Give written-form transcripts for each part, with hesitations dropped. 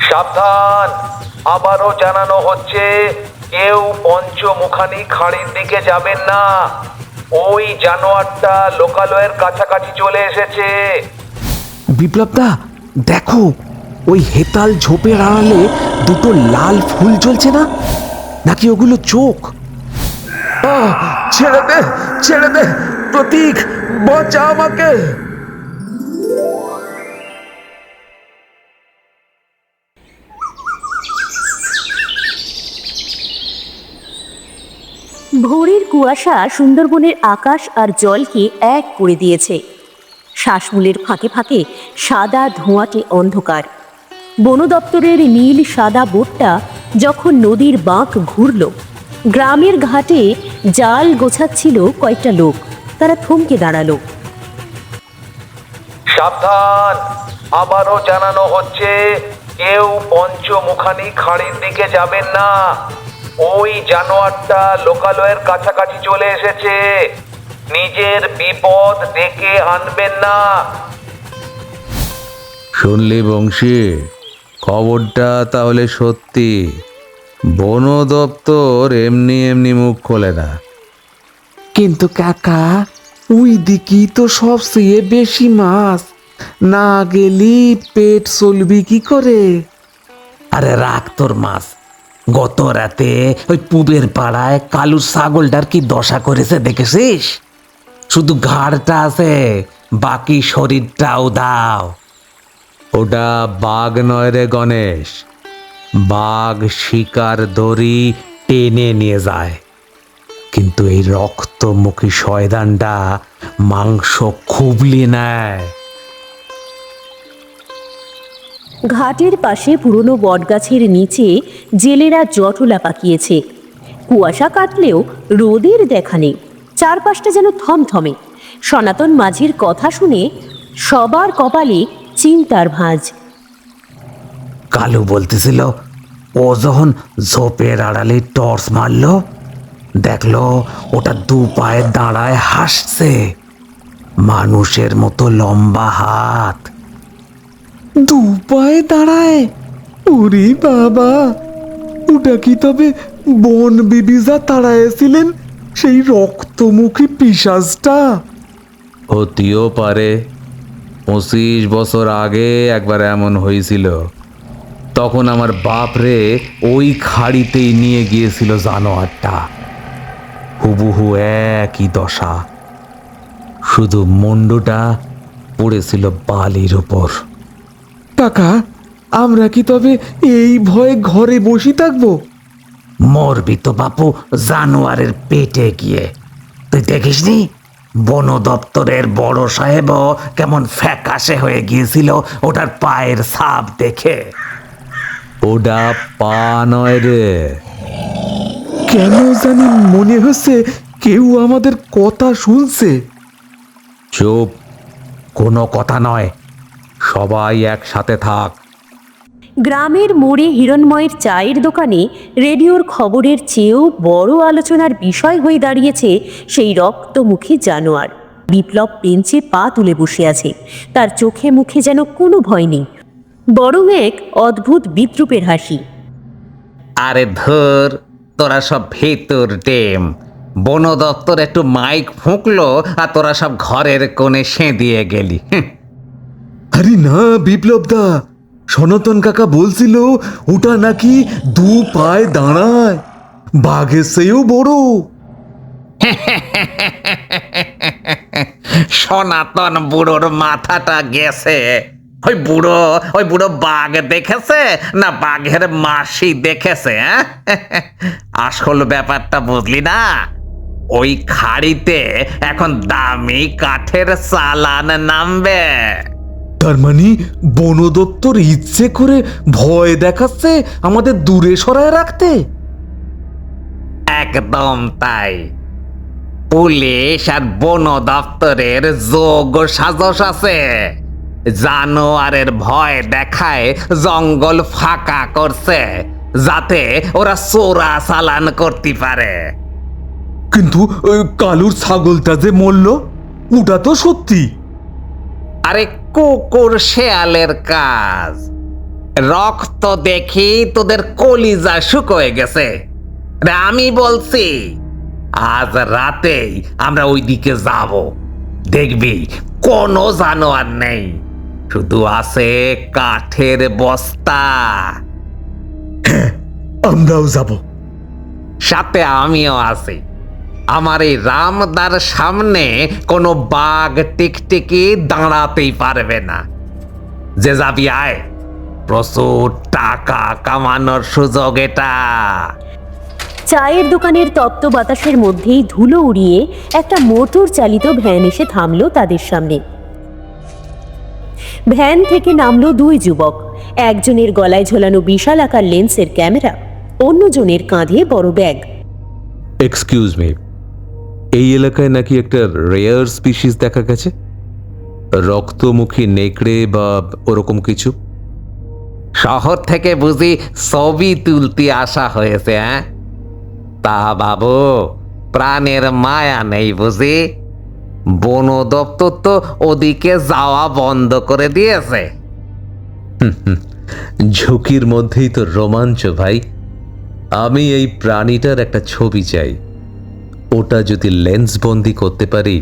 সাবধান, আবারও জানানো হচ্ছে কেউ পঞ্চমুখানি খাড়ির দিকে যাবেন না। ওই জানোয়ারটা লোকালয়ের কাছাকাছি চলে এসেছে। বিপ্লবদা, দেখো ওই হেতাল ঝোপের আড়ালে দুটো লাল ফুল জ্বলছে না, নাকি ওগুলো চোখ? ছেড়ে দে, ছেড়ে দে প্রতীক, বাঁচা আমাকে। ভোরের কুয়াশা সুন্দরবনের আকাশ আর জলকে এক করে দিয়েছে। শ্বাসমূলের ফাঁকে ফাঁকে সাদা ধোঁয়াটে অন্ধকার। বন দপ্তরের নীল সাদা বোটটা যখন নদীর বাঁক ঘুরল, গ্রামের ঘাটে জাল গোছাচ্ছিল কয়েকটা লোক। তারা থমকে দাঁড়ালো। সাবধান, আবারও জানানো হচ্ছে কেউ পঞ্চমুখানি খাড়ির দিকে যাবেন না। ওই জানোয়ারটা লোকালয়ের কাছাকাছি চলে এসেছে। নিজের বিপদ ডেকে আনবেন না। শুনলি বংশী, খবরটা তাহলে সত্যি? বন দপ্তর এমনি এমনি মুখ খোলে না। কিন্তু কাকা, ওই দিকেই তো সবচেয়ে বেশি মাছ, না গেলি পেট চলবি কি করে? আরে রাখ তোর মাছ। গত রাতে ওই পুবের পাড়ায় কালু ছাগলটার কি দশা করেছে দেখেছিস? শুধু ঘাড়টা আছে, বাকি শরীরটাও দাও। ওটা বাঘ নয় রে গণেশ, বাঘ শিকার দড়ি টেনে নিয়ে যায়, কিন্তু এই রক্তমুখী শয়তানটা মাংস খুবলি নেয়। ঘাটের পাশে পুরনো বটগাছের নিচে জেলেরা জটলা পাকিয়েছে। কুয়াশা কাটলেও রোদের দেখা নেই। চারপাশটা যেন থমথমে। সনাতন মাঝির কথা শুনে সবার কপালে চিন্তার ভাঁজ। কালু বলতেছিল, ও যখন ঝোপের আড়ালে টর্চ মারলো, দেখলো ওটা দু পায়ে দাঁড়ায় হাসছে, মানুষের মতো লম্বা হাত। দু পায়ে দাঁড়ায়? ওরে বাবা, ওটা কি তবে বন বিবিজা তাড়াইছিলেন সেই রক্তমুখী পিশাচটা? হতেও পারে। 25 বছর আগে একবার এমন হয়েছিল। তখন আমার বাপরে ওই খাড়িতেই নিয়ে গিয়েছিল জানোয়ারটা। হুবহু একই দশা, শুধু মুন্ডুটা পড়েছিল বালির উপর। কাকা, আমরা কি তবে এই ভয়ে ঘরে বসে থাকবো? মরবি তো বাপু জানোয়ারের পেটে গিয়ে। তুই দেখিসনি বন দপ্তরের বড় সাহেব কেমন ফ্যাকাশে হয়ে গিয়েছিল ওটার পায়ের ছাপ দেখে? ওটা পা নয় রে। কেন জানি মনে হচ্ছে কেউ আমাদের কথা শুনছে। চুপ, কোনো কথা নয়, সবাই একসাথে থাক। গ্রামের মোড়ে হিরণময়ের চায়ের দোকানে রেডিওর খবরের চেয়েও বড় আলোচনার বিষয় হয়ে দাঁড়িয়েছে সেই রক্তমুখী জানোয়ার। বিপ্লব বেঞ্চে পা তুলে বসে আছে। তার চোখে মুখে যেন কোনো ভয় নেই, বরং এক অদ্ভুত বিদ্রুপের হাসি। আরে ধর, তোরা সব ভেতর টেম। বন দপ্তর একটু মাইক ফুঁকলো আর তোরা সব ঘরের কোণে সেঁধিয়ে গেলি। আরে না বিপ্লব দা, সনাতন কাকা বলছিল ওটা নাকি দু পায়ে দাঁড়ায়, বাঘের চেয়েও বড়। সনাতন বুড়োর মাথাটা গেছে। ওই বুড়ো বাঘ দেখেছে না বাঘের মাসি দেখেছে? আসল ব্যাপারটা বুঝলি না? ওই খাড়িতে এখন দামি কাঠের চালান নামবে। তার মানে বন দপ্তর ইচ্ছে করে ভয় দেখাচ্ছে আমাদের দূরে সরায় রাখতে? একদম তাই। পুলিশ আর বন দপ্তরের যোগ সাজস আছে। জানোয়ারের ভয় দেখায় জঙ্গল ফাঁকা করছে, যাতে ওরা চোরা চালান করতে পারে। কিন্তু কালুর ছাগলটা যে মরল, ওটা তো সত্যি। আরে কুকুর শেয়ালের কাজ। রক্ত দেখি তোদের কলিজা শুকোয় গেছে। রে, আমি বলছি আজ রাতেই আমরা ওইদিকে যাব। দেখবি কোনো জানোয়ার নেই, শুধু আছে কাঠের বস্তা। আমরাও যাব। সাথে আমিও আছি। আমার এই রামদার সামনে কোনো বাঘ টিকটিকি দাঁড়াতেই পারবে না। যে যাবি আয়, প্রচুর টাকা কামানোর সুযোগ এটা। চায়ের দোকানের তপ্ত বাতাসের মধ্যেই ধুলো উড়িয়ে একটা মোটর চালিত ভ্যান এসে থামলো তাদের সামনে। ভ্যান থেকে নামলো দুই যুবক। একজনের গলায় ঝোলানো বিশাল আকার লেন্সের ক্যামেরা, অন্যজনের কাঁধে বড় ব্যাগ। এক্সকিউজ মি, এই এলাকায় নাকি একটা রেয়ার স্পিসিস দেখা গেছে, রক্তমুখী নেকড়ে বা ওরকম কিছু। শহর থেকে বুঝি ছবি তুলতে আসা হয়েছে? হ্যাঁ, তা বাবু, প্রাণের মায়া নেই বুঝি? বন দপ্তর তো ওদিকে যাওয়া বন্ধ করে দিয়েছে। ঝুঁকির মধ্যেই তো রোমাঞ্চ ভাই। আমি এই প্রাণীটার একটা ছবি চাই। ওটা যদি লেন্স বন্দি করতে পারি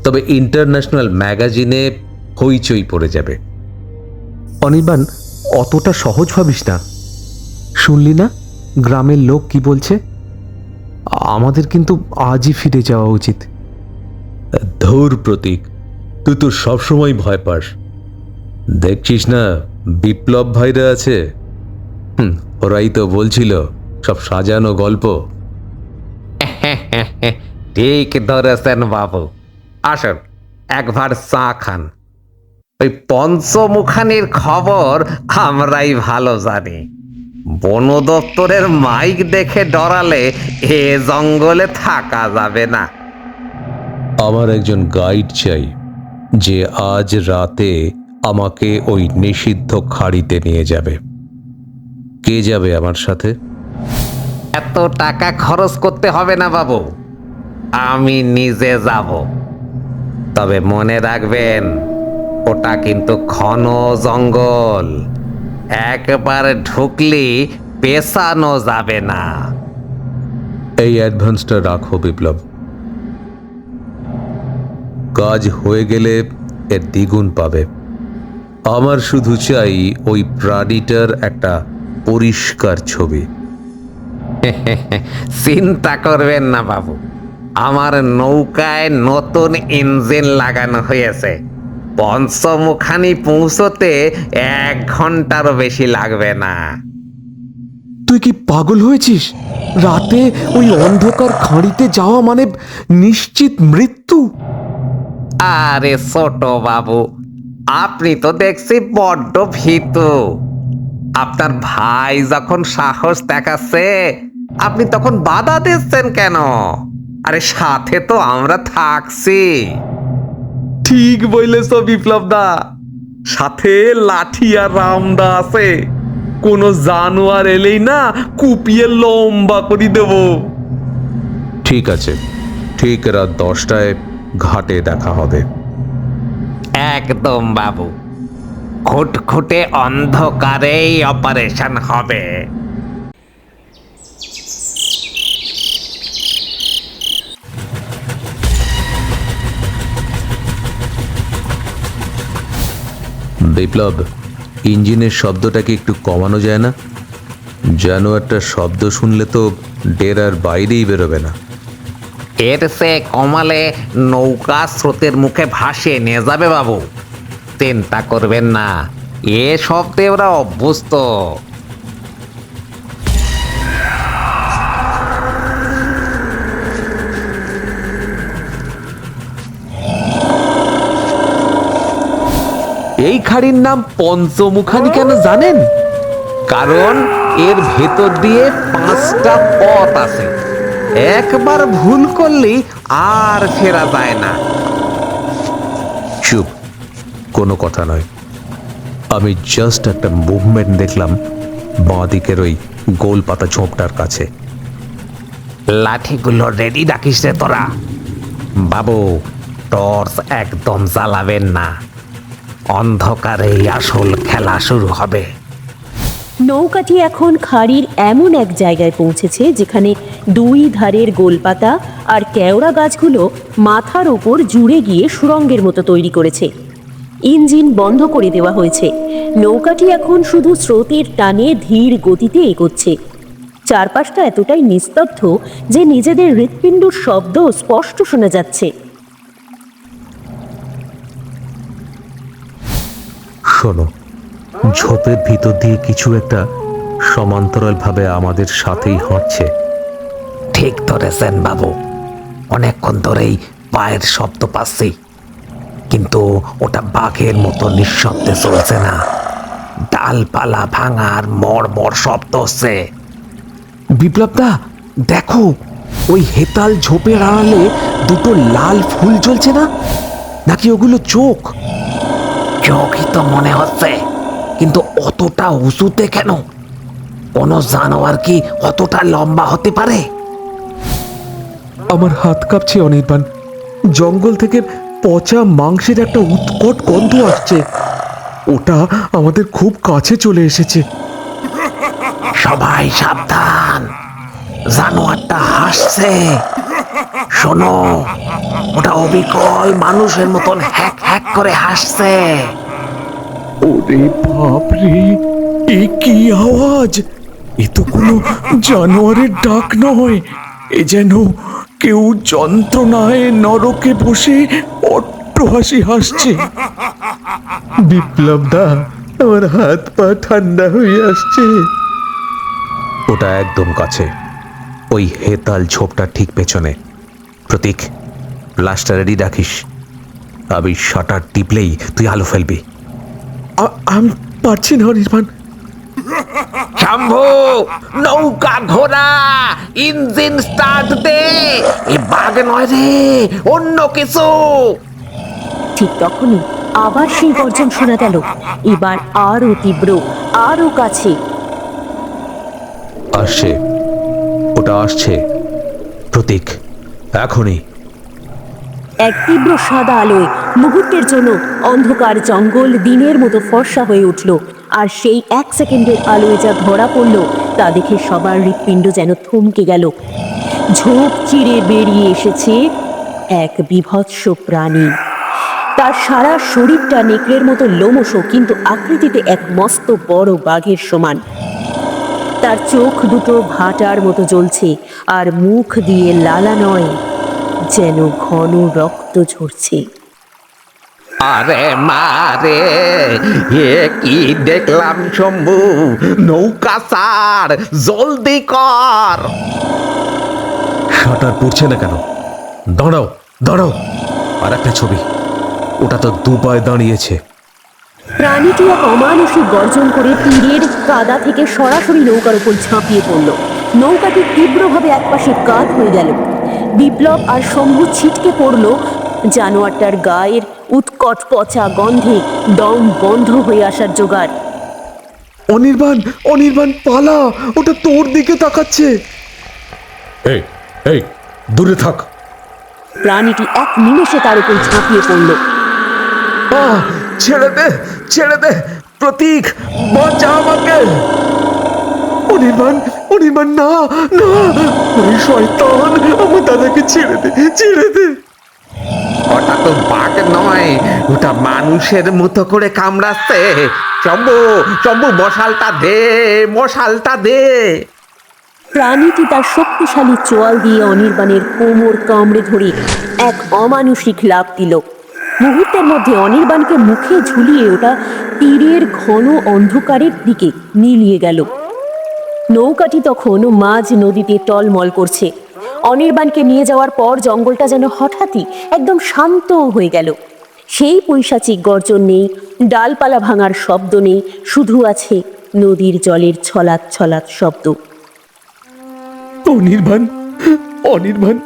তবে ইন্টারন্যাশনাল ম্যাগাজিনে হইচই পড়ে যাবে। অনির্বাণ, অতটা সহজ ভাবিস না। শুনলি না গ্রামের লোক কি বলছে? আমাদের কিন্তু আজই ফিরে যাওয়া উচিত। ধুর প্রতীক, তুই তো সবসময় ভয় পাস। দেখছিস না বিপ্লব ভাইরা আছে, ওরাই তো বলছিল সব সাজানো গল্প। ঠিক ধরেছেন বাবু। আসুন একবার চা খান। ওই পঞ্চমুখানির খবর আমরাই ভালো জানি। বন দপ্তরের মাইক দেখে ডরালে এ জঙ্গলে থাকা যাবে না। আমার একজন গাইড চাই যে আজ রাতে আমাকে ওই নিষিদ্ধ খাড়িতে নিয়ে যাবে। কে যাবে আমার সাথে? এত টাকা খরচ করতে হবে না বাবু, আমি নিজে যাব। তবে মনে রাখবেন, ওটা কিন্তু ঘন জঙ্গল, একবার ঢুকলি পেছানো যাবে না। এই অ্যাডভান্সটা রাখো বিপ্লব। কাজ হয়ে গেলে এর দ্বিগুণ পাবে। আমার শুধু চাই ওই প্রাণীটার একটা পরিষ্কার ছবি। চিন্তা করবেন না বাবু, আমার নৌকায় নতুন ইঞ্জিন লাগানো হয়েছে। পঞ্চমুখানি পৌঁছতে 1 ঘন্টারও বেশি লাগবে না। তুই কি পাগল হয়েছিস? রাতে ওই অন্ধকার খাঁড়িতে যাওয়া মানে নিশ্চিত মৃত্যু। আরে ছোট বাবু, আপনি তো দেখছি বড্ড ভীতু। আপনার ভাই যখন সাহস দেখাচ্ছে, আপনি তখন বাধা দিচ্ছেন কেন? আরে সাথে তো আমরা থাকছি। ঠিক বলেছ বিপ্লব দা, সাথে লাঠি আর রামদা আছে। কোনো জানোয়ার এলেই না কুপিয়ে লম্বা করে দেব। ঠিক আছে, ঠিক রাত 10টায় ঘাটে দেখা হবে। একদম বাবু, খুটখুটে অন্ধকারেই অপারেশন হবে। বিপ্লব, ইঞ্জিনের শব্দটাকে একটু কমানো যায় না? জানোয়ারটার শব্দ শুনলে তো ডেরার বাইরেই বেরোবে না। এর সে কমালে নৌকা স্রোতের মুখে ভাসিয়ে নিয়ে যাবে বাবু। চিন্তা করবেন না, এ শব্দে ওরা অভ্যস্ত। এই খাড়ির নাম পঞ্চমুখানি কেন জানেন? কারণ এর ভেতর দিয়ে 5টা পথ আছে। একবার ভুল করলেই আর ফেরা যায় না। চুপ, কোনো কথা নয়। আমি জাস্ট একটা মুভমেন্ট দেখলাম বাঁ দিকের ওই গোল পাতা ঝোপটার কাছে। লাঠিগুলো রেডি রাখিস রে তোরা। বাবু, টর্চ একদম জ্বালাবেন না, অন্ধকারেই আসল খেলা শুরু হবে। নৌকাটি এখন খাড়ির এমন এক জায়গায় পৌঁছেছে যেখানে দুই ধারের গোলপাতা আর কেওড়া গাছগুলো মাথার ওপর জুড়ে গিয়ে সুড়ঙ্গের মতো তৈরি করেছে। ইঞ্জিন বন্ধ করে দেওয়া হয়েছে। নৌকাটি এখন শুধু স্রোতের টানে ধীর গতিতে এগোচ্ছে। চারপাশটা এতটাই নিস্তব্ধ যে নিজেদের হৃৎপিণ্ডর শব্দ স্পষ্ট শোনা যাচ্ছে। শোনো, ঝোপের ভিতর দিয়ে কিছু একটা সমান্তরালভাবে আমাদের সাথেই হাঁটছে। ঠিক ধরেছেন বাবু, অনেকক্ষণ ধরেই পায়ের শব্দ পাচ্ছি, কিন্তু ওটা বাঘের মতো নিঃশব্দে চলছে না। ডালপালা ভাঙার মড়মড় শব্দ হচ্ছে। বিপ্লবদা, দেখো, ওই হেতাল ঝোপের আড়ালে দুটো লাল ফুল জ্বলছে না? নাকি ওগুলো চোখ? চোখই তো মনে হচ্ছে, কিন্তু অতটা উঁচুতে কেন? কোনো জানোয়ার কি অতটা লম্বা হতে পারে? আমার হাত কাঁপছে অনির্বাণ। জঙ্গল থেকে পচা মাংসের একটা উৎকট গন্ধ আসছে। ওটা আমাদের খুব কাছে চলে এসেছে। সবাই সাবধান, জানোয়ারটা হাসছে। শোনো, ওটা অবিকল মানুষের মতন হ্যাক হ্যাক করে হাসছে। ওরে বাপরে, এ কি আওয়াজ! এ তো কোনো জানোয়ারের ডাক নয়, এ যেন কেউ যন্ত্রণায় নরকে বসে অট্টহাসি হাসছে। বিপ্লবদা, আমার হাত পা ঠান্ডা হয়ে আসছে। ওটা একদম কাছে, ওই হেতাল ঝোপটা ঠিক পেছনে। প্রতীক, লাশটা রেডি রাখিস। আমি শাটার টিপলেই তুই আলো ফেলবি। আমি পারছি না অনির্বাণ। শম্ভু, নৌকা ঘোড়া, ইঞ্জিন স্টার্ট দে। এ বাঘ নয় রে, অন্য কিছু। ঠিক তখনই আবার সেই গর্জন শোনা গেল, এবার আরো তীব্র, আরো কাছে। আসছে, ওটা আসছে। প্রতীক, এখনই। এক তীব্র সাদা আলোয় মুহূর্তের জন্য অন্ধকার জঙ্গল দিনের মতো ফর্সা হয়ে উঠল। আর সেই এক সেকেন্ডের আলোয় যা ধরা পড়ল তা দেখে সবার হৃৎপিণ্ড যেন থমকে গেল। ঝোপ চিরে বেরিয়ে এসেছে এক বীভৎস প্রাণী। তার সারা শরীরটা নেকড়ের মতো লোমশ, কিন্তু আকৃতিতে এক মস্ত বড় বাঘের সমান। তার চোখ দুটো ভাটার মতো জ্বলছে, আর মুখ দিয়ে লালা নয়, যেন ঘন রক্ত ঝরছে। আরে মারে, এ কি দেখলাম শম্ভু! নৌকা ছাড়, জলদি কর। শাটার পড়ছে না কেন? দাঁড়াও, দাঁড়াও। আর একটা ছবি, ওটা তো দুপায়ে দাঁড়িয়েছে। প্রাণীটি এক অমানুষিক গর্জন করে তীরের কাদা থেকে সরাসরি নৌকার উপর ঝাঁপিয়ে পড়ল। নৌকাটি তীব্রভাবে একপাশে কাত হয়ে গেল। বিপ্লব আর শম্ভু ছিটকে পড়ল। জানোয়ারটার গায়ের উৎকট পচা গন্ধে দম বন্ধ হয়ে আসার জোগাড়। অনির্বাণ, অনির্বাণ পালা, ওটা তোর দিকে তাকাচ্ছে। এই, এই, দূরে থাক। প্রাণীটি এক নিমেষে তার উপর ঝাঁপিয়ে পড়ল। ছেড়ে দে, ছেড়ে দে প্রতীক, বাঁচা আমাকে। অনির্বাণ, অনির্বাণ, না না, ওই শয়তান, আমার দাদাকে ছেড়ে দে, ছেড়ে দে। ওটা তো বাঘ নয়, ওটা মানুষের মতো করে কামড়াচ্ছে। শম্ভু, শম্ভু, মশালটা দে, মশালটা দে। প্রাণীটি তার শক্তিশালী চোয়াল দিয়ে অনির্বাণের কোমর কামড়ে ধরে এক অমানুষিক লাফ দিল। মুহূর্তের মধ্যে অনির্বাণকে মুখে ঝুলিয়ে ওটা তীরের ঘন অন্ধকারের দিকে মিলিয়ে গেল। নৌকাটি তখন মাঝ নদীতে টলমল করছে। অনির্বাণকে নিয়ে যাওয়ার পর জঙ্গলটা যেন হঠাৎই একদম শান্ত হয়ে গেল। সেই পৈশাচিক গর্জন নেই, ডালপালা ভাঙার শব্দ নেই, শুধু আছে নদীর জলের ছলাৎ ছলাৎ শব্দ। অনির্বাণ, অনির্বাণ,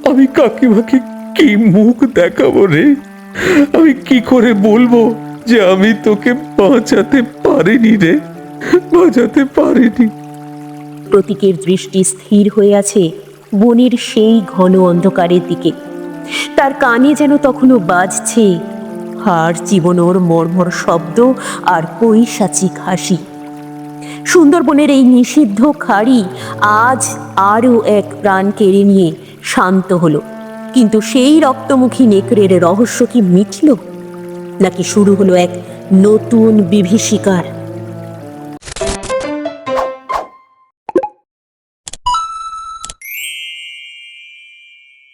আমি কাকিমাকে কি মুখ দেখাবো রে? আমি কি করে বলবো যে আমি তোকে বাঁচাতে পারিনি রে, বাঁচাতে পারিনি? প্রতীকের দৃষ্টি স্থির হয়ে আছে বনের সেই ঘন অন্ধকারের দিকে। তার কানে যেন তখনও বাজছে হাড় চিবোনোর মর্মর শব্দ আর পৈশাচিক হাসি। সুন্দরবনের এই নিষিদ্ধ খাড়ি আজ আরও এক প্রাণ কেড়ে নিয়ে শান্ত হলো। কিন্তু সেই রক্তমুখী নেকড়ের রহস্য কি মিটল, নাকি শুরু হলো এক নতুন বিভীষিকার?